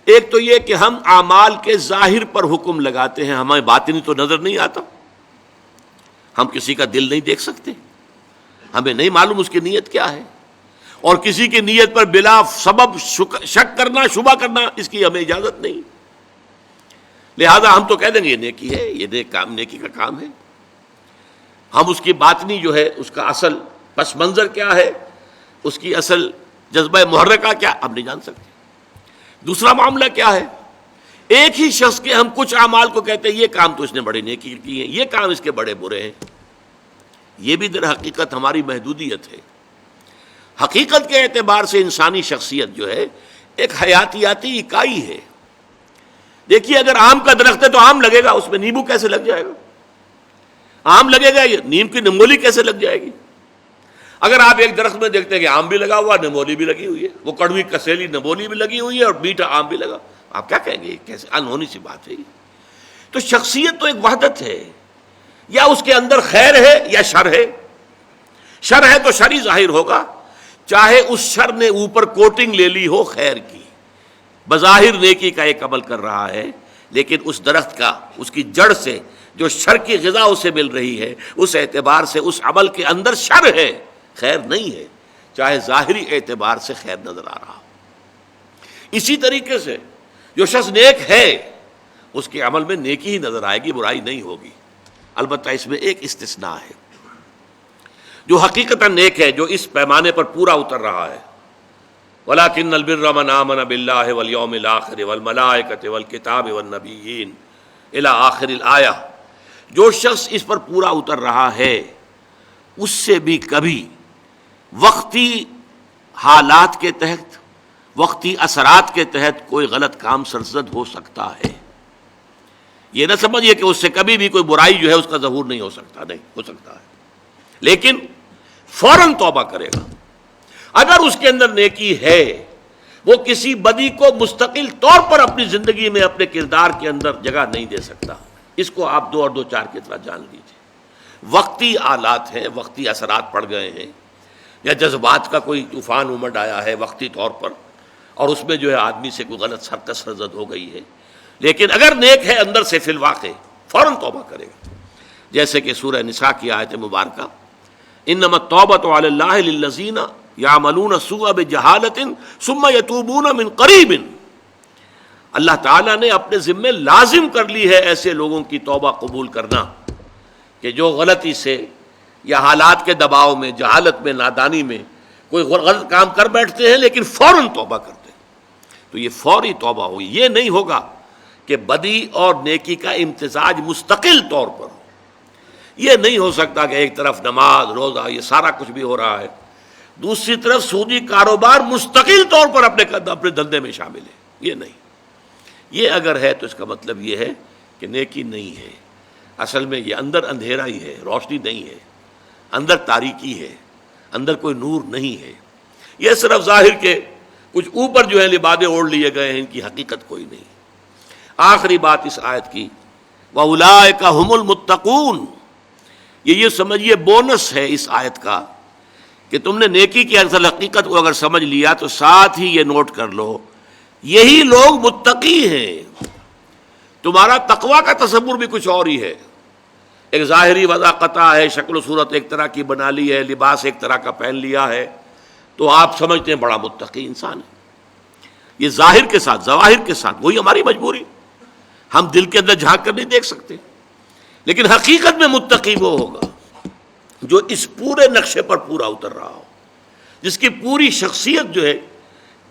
ایک تو یہ کہ ہم اعمال کے ظاہر پر حکم لگاتے ہیں، ہمیں باطنی تو نظر نہیں آتا، ہم کسی کا دل نہیں دیکھ سکتے، ہمیں نہیں معلوم اس کی نیت کیا ہے، اور کسی کی نیت پر بلا سبب شک کرنا، شبہ کرنا، اس کی ہمیں اجازت نہیں، لہذا ہم تو کہہ دیں گے یہ نیکی ہے، یہ نیکی کا کام ہے، ہم اس کی باطنی جو ہے، اس کا اصل پس منظر کیا ہے، اس کی اصل جذبہ محرکہ کیا، ہم نہیں جان سکتے۔ دوسرا معاملہ کیا ہے، ایک ہی شخص کے ہم کچھ اعمال کو کہتے ہیں یہ کام تو اس نے بڑے نیکی کی ہے، یہ کام اس کے بڑے برے ہیں، یہ بھی در حقیقت ہماری محدودیت ہے۔ حقیقت کے اعتبار سے انسانی شخصیت جو ہے ایک حیاتیاتی اکائی ہے۔ دیکھیے اگر آم کا درخت ہے تو آم لگے گا، اس میں نیمبو کیسے لگ جائے گا؟ آم لگے گا، نیم کی نمولی کیسے لگ جائے گی؟ اگر آپ ایک درخت میں دیکھتے ہیں کہ آم بھی لگا ہوا، نمولی بھی لگی ہوئی ہے، وہ کڑوی کسیلی نمولی بھی لگی ہوئی ہے اور میٹھا آم بھی لگا، آپ کیا کہیں گے؟ کیسے انہونی سی بات ہے یہ؟ تو شخصیت تو ایک وحدت ہے، یا اس کے اندر خیر ہے یا شر ہے، شر ہے تو شر ہی ظاہر ہوگا، چاہے اس شر نے اوپر کوٹنگ لے لی ہو خیر کی، بظاہر نیکی کا ایک عمل کر رہا ہے، لیکن اس درخت کا، اس کی جڑ سے جو شر کی غذا اسے مل رہی ہے، اس اعتبار سے اس عمل کے اندر شر ہے، خیر نہیں ہے، چاہے ظاہری اعتبار سے خیر نظر آ رہا۔ اسی طریقے سے جو شخص نیک ہے اس کے عمل میں نیکی ہی نظر آئے گی، برائی نہیں ہوگی، البتہ اس میں ایک استثناء ہے، جو حقیقتاً نیک ہے، جو اس پیمانے پر پورا اتر رہا ہے، وَلَٰكِنَّ الْبِرَّ مَنْ آمَنَ بِاللَّهِ وَالْيَوْمِ الْآخِرِ وَالْمَلَائِكَةِ وَالْكِتَابِ وَالنَّبِيِّينَ إِلَىٰ آخِرِ الْآيَةِ، جو شخص اس پر پورا اتر رہا ہے اس سے بھی کبھی وقتی حالات کے تحت، وقتی اثرات کے تحت کوئی غلط کام سرزد ہو سکتا ہے۔ یہ نہ سمجھیے کہ اس سے کبھی بھی کوئی برائی جو ہے اس کا ظہور نہیں ہو سکتا، نہیں ہو سکتا ہے، لیکن فوراً توبہ کرے گا۔ اگر اس کے اندر نیکی ہے، وہ کسی بدی کو مستقل طور پر اپنی زندگی میں اپنے کردار کے اندر جگہ نہیں دے سکتا۔ اس کو آپ 2 اور 2 4 کی طرح جان لیجیے۔ وقتی آلات ہیں، وقتی اثرات پڑ گئے ہیں، یا جذبات کا کوئی طوفان امڈ آیا ہے وقتی طور پر، اور اس میں جو ہے آدمی سے کوئی غلط حرکت سرزد ہو گئی ہے، لیکن اگر نیک ہے اندر سے فی الواقع فوراً توبہ کرے گا۔ جیسے کہ سورہ نساء کی آیت مبارکہ انما التوبۃ علی اللہ للذین یعملون السوء بجہالۃ ثم یتوبون من قریب، اللہ تعالیٰ نے اپنے ذمے لازم کر لی ہے ایسے لوگوں کی توبہ قبول کرنا کہ جو غلطی سے یا حالات کے دباؤ میں، جہالت میں، نادانی میں کوئی غلط کام کر بیٹھتے ہیں لیکن فوراً توبہ کرتے ہیں۔ تو یہ فوری توبہ ہوئی، یہ نہیں ہوگا کہ بدی اور نیکی کا امتزاج مستقل طور پر ہو۔ یہ نہیں ہو سکتا کہ ایک طرف نماز، روزہ، یہ سارا کچھ بھی ہو رہا ہے، دوسری طرف سودی کاروبار مستقل طور پر اپنے دھندے میں شامل ہے۔ یہ نہیں، یہ اگر ہے تو اس کا مطلب یہ ہے کہ نیکی نہیں ہے۔ اصل میں یہ اندر اندھیرا ہی ہے، روشنی نہیں ہے، اندر تاریکی ہے، اندر کوئی نور نہیں ہے۔ یہ صرف ظاہر کے کچھ اوپر جو ہے لبادے اوڑھ لیے گئے ہیں، ان کی حقیقت کوئی نہیں۔ آخری بات اس آیت کی وَأُولَٰئِكَ هُمُ الْمُتَّقُونَ، یہ سمجھیے بونس ہے اس آیت کا کہ تم نے نیکی کی اصل حقیقت کو اگر سمجھ لیا تو ساتھ ہی یہ نوٹ کر لو یہی لوگ متقی ہیں۔ تمہارا تقویٰ کا تصور بھی کچھ اور ہی ہے۔ ایک ظاہری وضع قطع ہے، شکل و صورت ایک طرح کی بنا لی ہے، لباس ایک طرح کا پہن لیا ہے، تو آپ سمجھتے ہیں بڑا متقی انسان ہے۔ یہ ظاہر کے ساتھ، ظواہر کے ساتھ، وہی ہماری مجبوری، ہم دل کے اندر جھانک کر نہیں دیکھ سکتے، لیکن حقیقت میں متقی وہ ہوگا جو اس پورے نقشے پر پورا اتر رہا ہو، جس کی پوری شخصیت جو ہے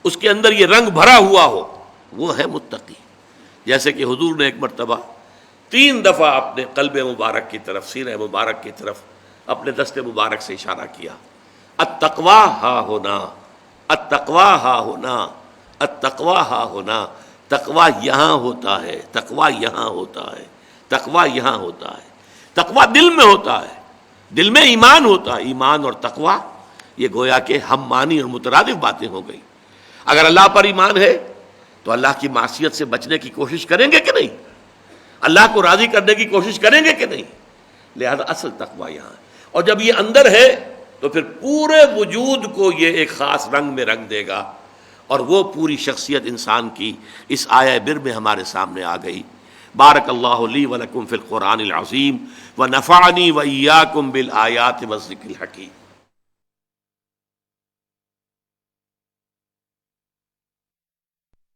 اس کے اندر یہ رنگ بھرا ہوا ہو، وہ ہے متقی۔ جیسے کہ حضور نے ایک مرتبہ 3 دفعہ اپنے قلب مبارک کی طرف، سینہ مبارک کی طرف اپنے دست مبارک سے اشارہ کیا، التقویٰ ہا ہونا، التقویٰ ہا ہونا، التقویٰ ہا ہونا، تقویٰ یہاں ہوتا ہے، تقویٰ یہاں ہوتا ہے، تقویٰ یہاں ہوتا ہے۔ تقویٰ دل میں ہوتا ہے، دل میں ایمان ہوتا ہے۔ ایمان اور تقویٰ یہ گویا کہ ہم معنی اور مترادف باتیں ہو گئی۔ اگر اللہ پر ایمان ہے تو اللہ کی معصیت سے بچنے کی کوشش کریں گے کہ نہیں؟ اللہ کو راضی کرنے کی کوشش کریں گے کہ نہیں؟ لہذا اصل تقویٰ یہاں ہے، اور جب یہ اندر ہے تو پھر پورے وجود کو یہ ایک خاص رنگ میں رنگ دے گا، اور وہ پوری شخصیت انسان کی اس آیہ بر میں ہمارے سامنے آ گئی۔ بارک اللہ لی ولکم فی القرآن العظیم ونفعنی وإیاکم بالآیات والذکر الحکیم۔